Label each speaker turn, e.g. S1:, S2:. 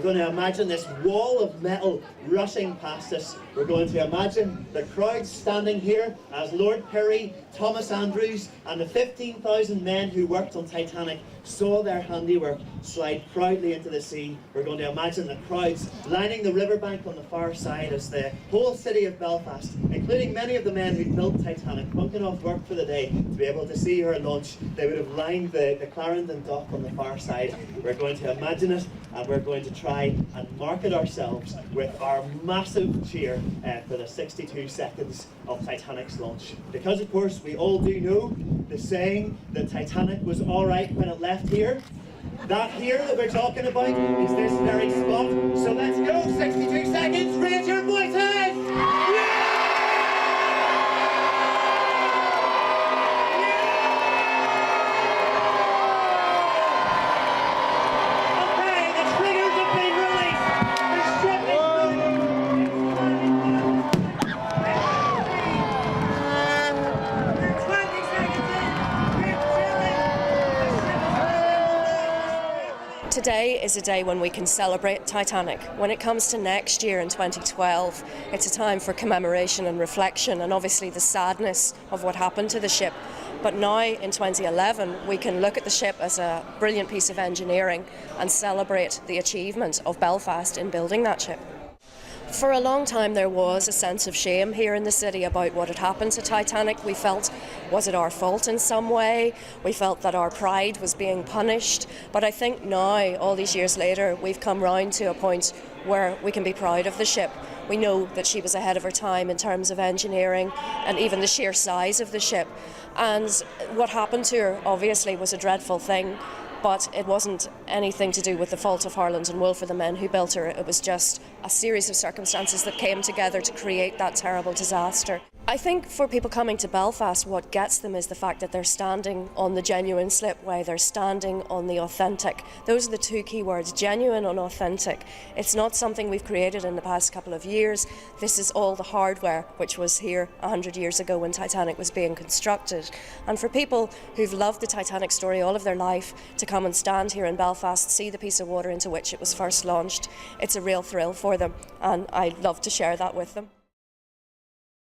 S1: We're going to imagine this wall of metal rushing past us. We're going to imagine the crowd standing here as Lord Pirrie, Thomas Andrews and the 15,000 men who worked on Titanic saw their handiwork slide proudly into the sea. We're going to imagine the crowds lining the riverbank on the far side as the whole city of Belfast, including many of the men who built Titanic, bunking off work for the day to be able to see her launch. They would have lined the Clarendon dock on the far side. We're going to imagine it, and we're going to try and mark it ourselves with our massive cheer for the 62 seconds of Titanic's launch. Because of course we all do know the saying that Titanic was alright when it left here. That here that we're talking about is this very spot. So let's go, 62 seconds, raise your voices! Yeah!
S2: Today is a day when we can celebrate Titanic. When it comes to next year in 2012, it's a time for commemoration and reflection, and obviously the sadness of what happened to the ship. But now in 2011, we can look at the ship as a brilliant piece of engineering and celebrate the achievement of Belfast in building that ship. For a long time there was a sense of shame here in the city about what had happened to Titanic. We felt, was it our fault in some way? We felt that our pride was being punished. But I think now, all these years later, we've come round to a point where we can be proud of the ship. We know that she was ahead of her time in terms of engineering and even the sheer size of the ship. And what happened to her, obviously, was a dreadful thing. But it wasn't anything to do with the fault of Harland and Wolff or the men who built her. It was just a series of circumstances that came together to create that terrible disaster. I think for people coming to Belfast, what gets them is the fact that they're standing on the genuine slipway, they're standing on the authentic. Those are the two key words, genuine and authentic. It's not something we've created in the past couple of years. This is all the hardware which was here 100 years ago when Titanic was being constructed. And for people who've loved the Titanic story all of their life to come and stand here in Belfast, see the piece of water into which it was first launched, it's a real thrill for them, and I'd love to share that with them.